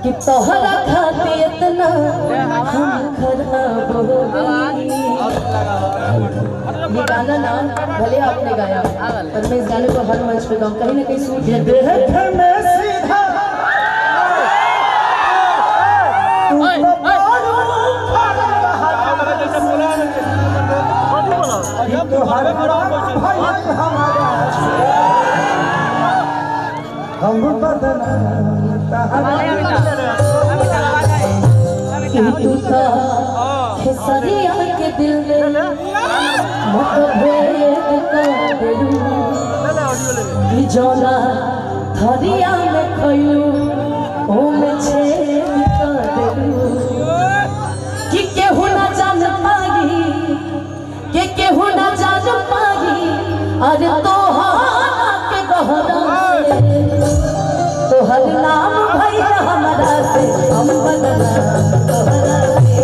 कि तोहरा खातिर इतना हम खराब हो गए। ये गाना ना भले आपने गाया पर मैं इस गाने को हर मंच पे गाऊं, कहीं ना कहीं सूट खेसरिया के दिल में जौना धरिया में खयू ओ में छेद कर देलू कि केहू ना जान पाई के केहू ना जान पाई। अरे तोहरा के गहरा तोहर नाम भैया हमरा से हम बदला तोहरा से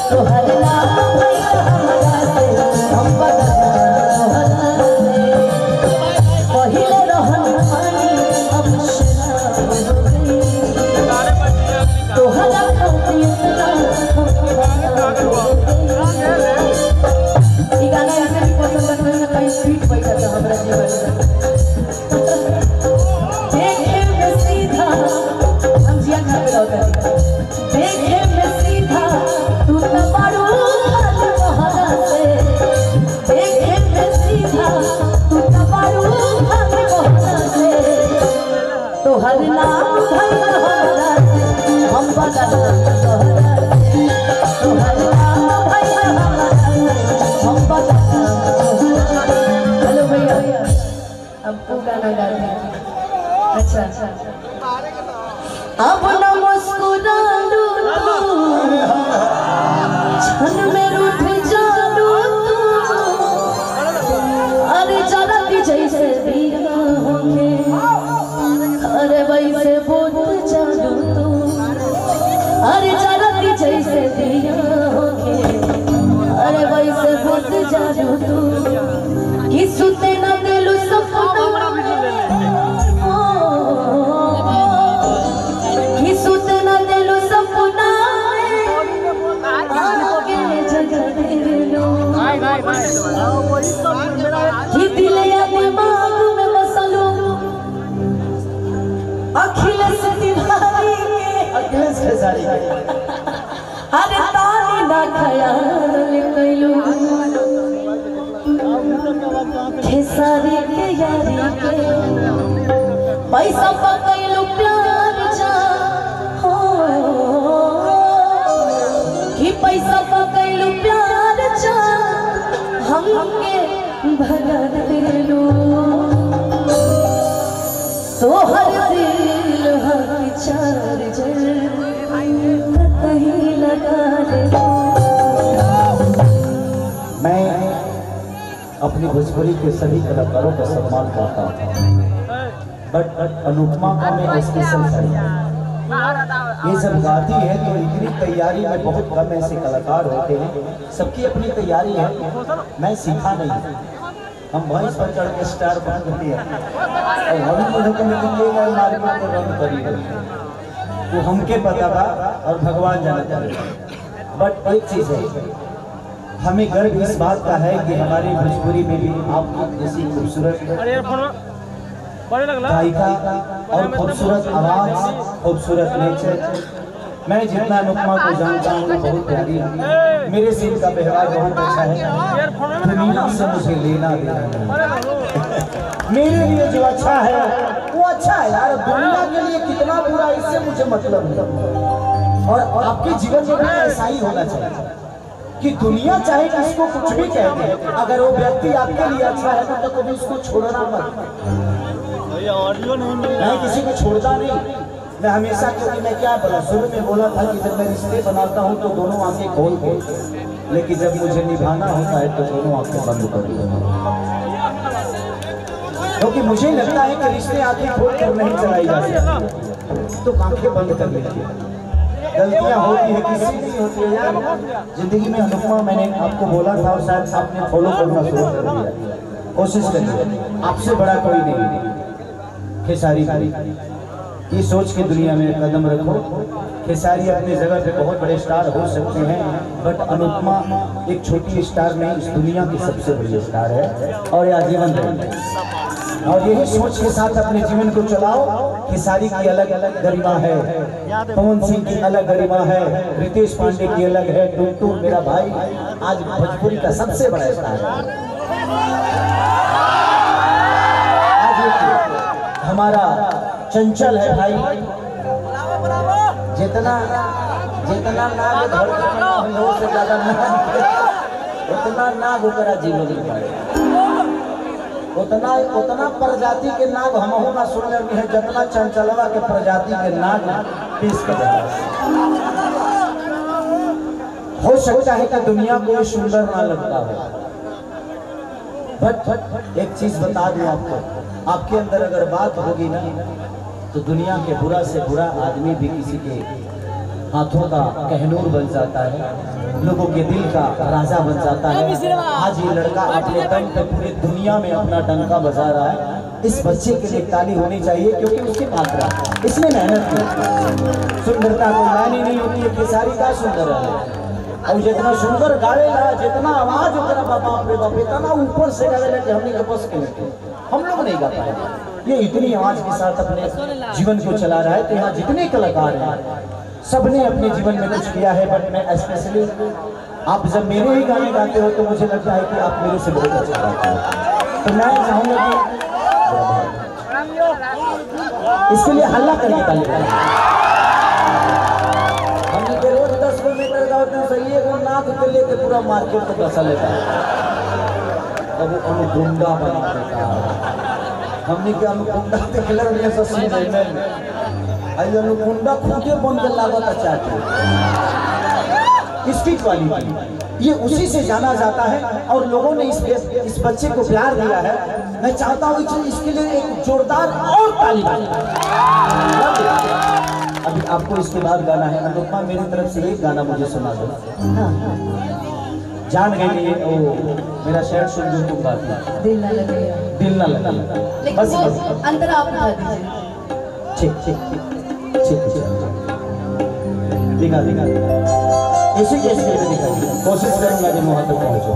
तोहर नाम भैया हमरा से हम बदला तोहरा से। पहिले रहन पानी अब शराब हो गई तोहरा खातिर इतना हम खराब हो गई। ई गाना ऐसे भी पसंद करने में कई स्वीट बैठा था हमरा जीवन में। देखे में सीधा तू तो बड़ू बहरा से देखे में सीधा तू तो बड़ू बहरा से तोहर नाम भैया हमरा से हम बदला तोहरा से तोहर नाम भैया हमरा से हम बदला तोहरा से। चलो भैया अब वो गाना गाते हैं। अच्छा अब न मुस्कुरा लू छन में रूठ जालू अरे जरा की जैसे दीना होके अरे वैसे बोल जालू तू अरे जरा की जैसे दीना होके अरे वैसे बोल जालू तू कि सुते न दिलू सपना दिमाग में बसलू अखिलेश तिवारी अरे ताली ना ख्याल कैलू खेसारी के यारी के पैसा पकैलू प्यार जा हो कि पैसा पकैलू प्यार जा हमके भगा दिलू तोहर दिल हर चार्जर कहीं लगा ले। मैं अपनी भोजपुरी के सभी कलाकारों का सम्मान करता हूँ बट अनुपमा का मैं स्पेशल करूँगा। ये जब गाती है तो इतनी तैयारी में बहुत कम ऐसे कलाकार होते हैं, सबकी अपनी तैयारी है। मैं सीखा नहीं, हम भैंस पर चढ़ के स्टार बन गए और हम मुझे को निकलिएगा मार्केट में रंग करिएगा वो हमके पता था और भगवान जानता है। बट एक चीज़ है, हमें गर्व इस बात का है कि हमारे भोजपुरी में भी आपकी जैसी खूबसूरत गायिका और खूबसूरत आवाज खूबसूरत नेचर। मैं जितना अनुपमा को जानता हूँ बहुत प्यारी है, मेरे से इनका व्यवहार बहुत अच्छा है। दुनिया से मुझे लेना देना मेरे लिए जो अच्छा है वो अच्छा है यार, दुनिया के लिए कितना बुरा इससे मुझे मतलब नहीं। और आपके जीवन में भी ऐसा ही होना चाहिए कि दुनिया चाहे किसको कुछ भी कह दे, अगर वो व्यक्ति आपके लिए अच्छा है तो कभी उसको छोड़ना मत। मैं किसी को छोड़ता नहीं, मैं हमेशा, क्योंकि मैं क्या बोला शुरू में बोला था कि जब मैं रिश्ते बनाता हूँ तो दोनों आंखें खोल के, लेकिन जब मुझे निभाना होता है तो दोनों आंखें बंद कर देता। क्योंकि मुझे लगता है कि रिश्ते आंखें खोल कर नहीं चलाई जा सकती, तो आंखें बंद कर लेती है। गलतियाँ होती है, किसी नहीं होती है यार जिंदगी में। अनुपमा मैंने आपको बोला था और शायद आपने फॉलो करना शुरू कर दिया। कोशिश करिए, आपसे बड़ा कोई नहीं। खेसारी ये सोच के दुनिया में कदम रखो। खेसारी अपनी जगह पे बहुत बड़े स्टार हो सकते हैं, बट अनुपमा एक छोटी स्टार नहीं, इस दुनिया की सबसे बड़ी स्टार है और ये आजीवन रहेगी। और यही सोच के साथ अपने जीवन को चलाओ। खेसारी की अलग अलग गरिमा है, पवन सिंह की अलग गरिमा है, रितेश पांडे की अलग है, टुनटुन मेरा भाई आज भोजपुरी का सबसे बड़ा स्टार है। हमारा चंचल है भाई, जितना जितना नाग हो से ज्यादा उतना नाग ओकरा जीवन में पाए, उतना प्रजाति के नाग हमहू ना सुनने में है जितना चंचलवा के प्रजाति के नाग पेश कर। हो सकता है कि दुनिया को सुंदर ना लगता हो, बट एक चीज बता दूं आपको, आपके अंदर अगर बात होगी ना तो दुनिया के बुरा से बुरा आदमी भी किसी के हाथों का कहनूर बन जाता है, लोगों के दिल का राजा बन जाता है। आज ये लड़का अपने दम पे पूरी दुनिया में अपना डंका बजा रहा है। इस बच्चे के लिए ताली होनी चाहिए क्योंकि उसकी मात्रा, इसने मेहनत की। सुंदरता कोई मायने नहीं होती है, खेसारी का सुंदर है और जितना सुंदर गावेगा, जितना आवाज उतना बाप रे बाप, इतना ऊपर से गावेगा कि हमने बस के हम लोग नहीं गा पाएंगे। ये इतनी आवाज के साथ अपने जीवन को चला रहा है। तो यहाँ जितने कलाकार हैं सबने अपने जीवन में कुछ किया है, बट मैं स्पेशली आप जब मेरे ही गाने गाते हो तो मुझे लगता है कि आप मेरे से बहुत अच्छा गाते हो। तो मैं चाहूंगा कि इसके लिए हल्ला करके ताली। हमने के रोज 10 किलोमीटर गाते हैं, सही है नाक के लेके पूरा मार्केट को बसा लेता है, अब वो अनुकुंडा बना देता है। हमने के अनुकुंडा के खिलर में ससी नहीं आई, अनुकुंडा खुदे बन के लागत चाहते इसकी क्वालिटी ये उसी से जाना जाता है और लोगों ने इस बच्चे को प्यार दिया है। मैं चाहता हूँ कि इसके लिए एक जोरदार और ताली। अभी आपको इसके बाद गाना है, अनुपमा मेरी तरफ से एक गाना मुझे सुना दो। जान गई ये मेरा शेर सुन जो तुम बात है, दिल ना लगे, दिल ना लगे, बस अंदर आप गा दीजिए। ठीक ठीक ठीक दिखा दिखा इसी के स्केल में दिखा, कोशिश करूंगा कि वहां तक पहुंचो।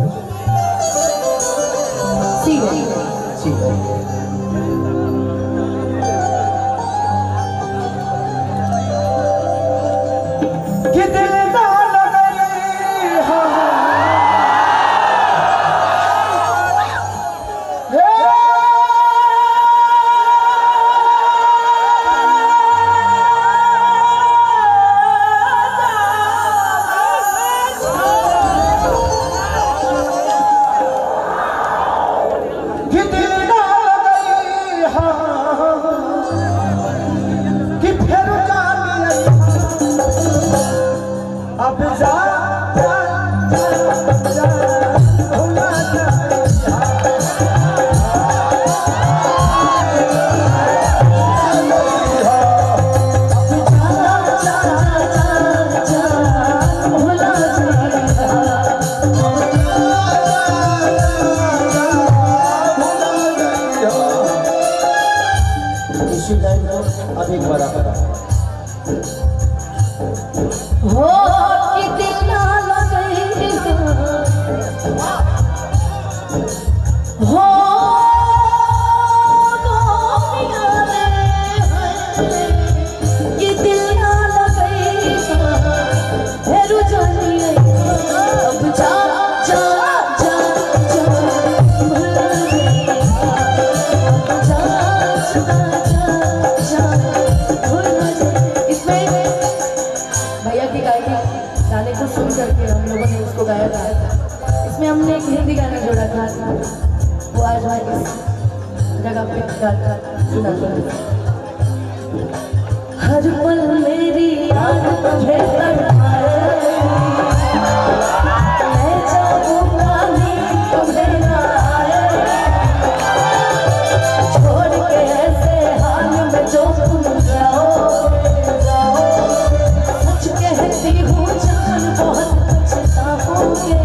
हमने एक हिंदी गाना जोड़ा था, वो आज मैं इस जगह पे सुना। हर पल मेरी याद तुझे तड़पाए, मैं चाहूंगा नींद तुम्हें ना आए, छोड़ के ऐसे हाल में जो तुम जाओगे, सच कहती हूँ जान बहुत पछताओगे।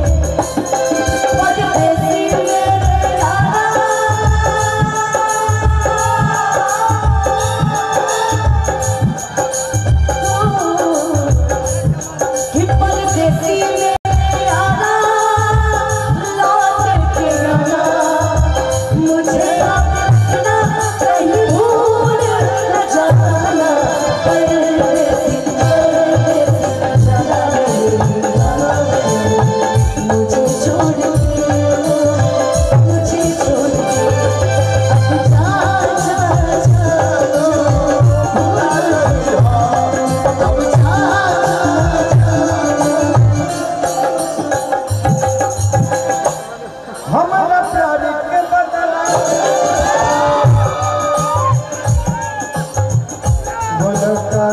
एक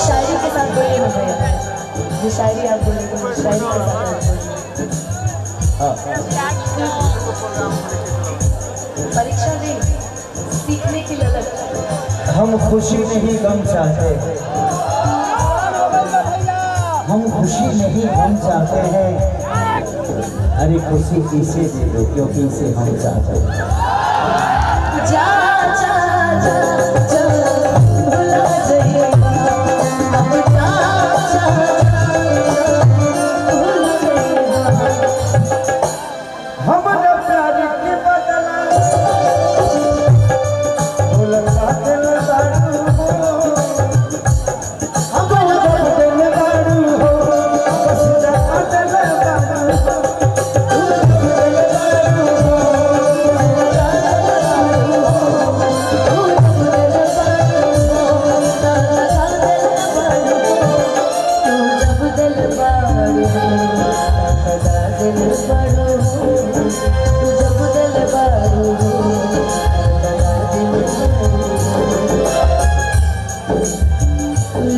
शायरी के साथ बोलिए ना भैया, जो शायरी आप बोले तो शायरी के साथ परीक्षा दी सीखने की ललक। हम खुशी नहीं गम चाहते, हम खुशी नहीं गम चाहते हैं। अरे खुशी इसे दे दो क्योंकि इसे हम चाहते हैं। जा जा जा जा भुला जाइएगा, अब जा जा भुला जाइएगा। हमने प्यार के बदला भुला दिल बारू हो, हम दिल बारू हो, बस जा दिल बारू हो।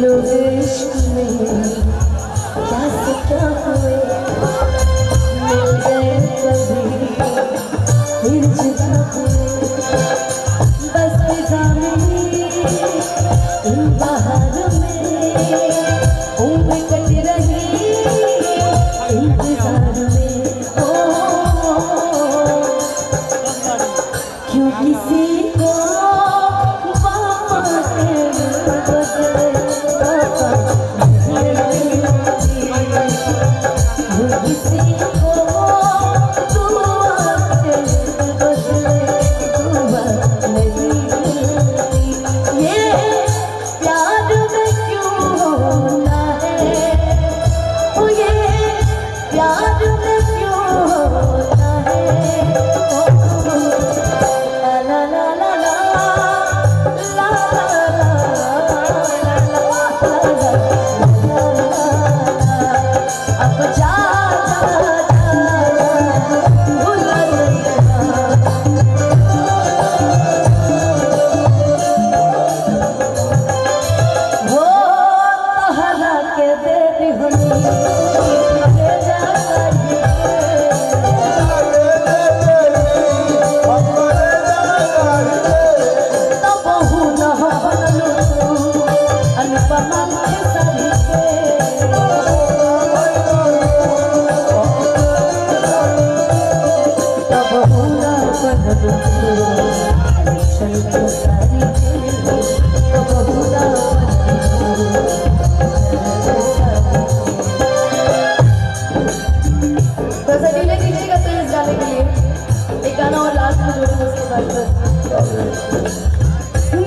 लोग इश्क में क्या से क्या हुए, मिल गए कभी फिर जुदा हुए। बस फिजाएं इन बहारों में उम्र कट रही इंतजार में। क्यों किसी को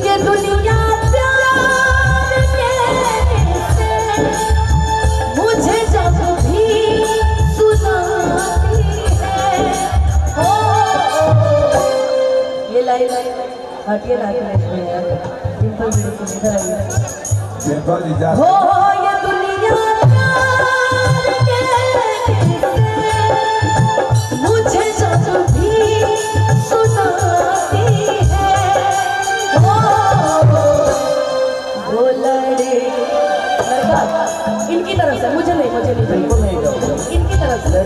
ये दुनिया प्यार से मुझे जब भी सुनाती है। हो ये लाइन हटिए ना सिंपल हो ये दुनिया प्यार से मुझे जब भी सुनाती है। वो लड़े इनकी तरफ से, मुझे नहीं इनकी तरफ से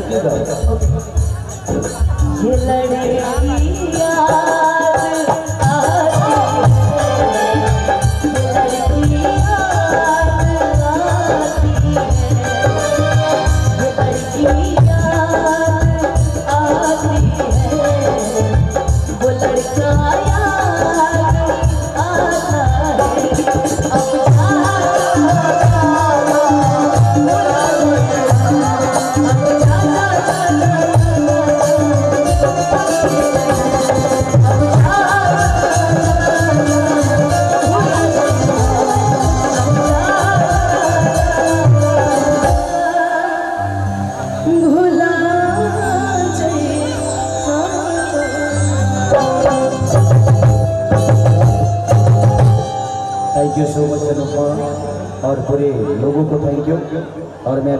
ये लड़की याद आती thank you so much Anupama और पूरे लोगों को थैंक यू। और मैं